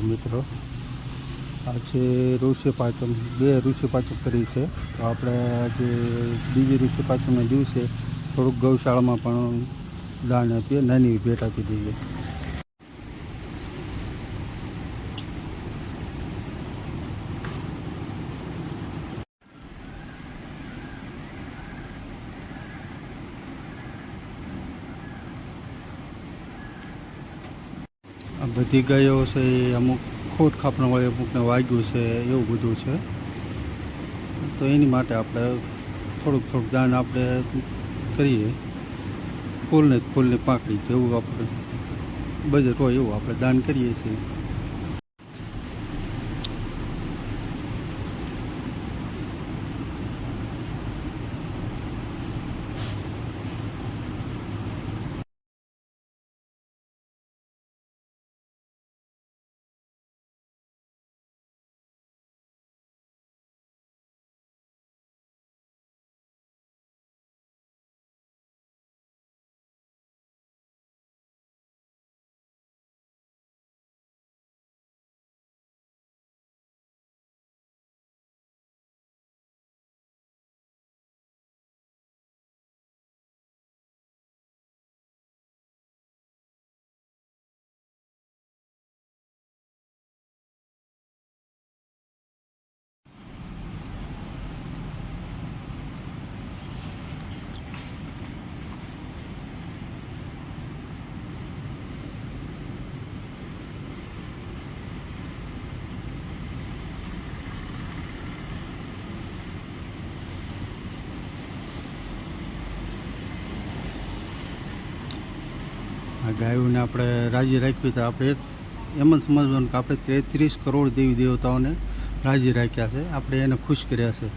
મિત્રો, આજે ઋષિ પાંચમ, બે ઋષિ પાંચમ કરી છે. તો આપણે આજે બીજી ઋષિ પાંચમના દિવસે થોડુંક ગૌશાળામાં પણ દાન આપીએ, નાની ભેટ આપી દઈએ. આ બધી ગાયો છે એ અમુક ખોટ ખાપણા હોય, અમુકને વાગ્યું છે, એવું બધું છે. તો એની માટે આપણે થોડુંક દાન આપણે કરીએ. ફૂલની પાંખડી જેવું આપણે બજેટ હોય એવું આપણે દાન કરીએ છીએ. આ ગાયોને આપણે રાજી રાખવી, તો આપણે એમ જ સમજવાનું કે આપણે 33 કરોડ દેવી દેવતાઓને રાજી રાખ્યા છે, આપણે એને ખુશ કર્યા છે.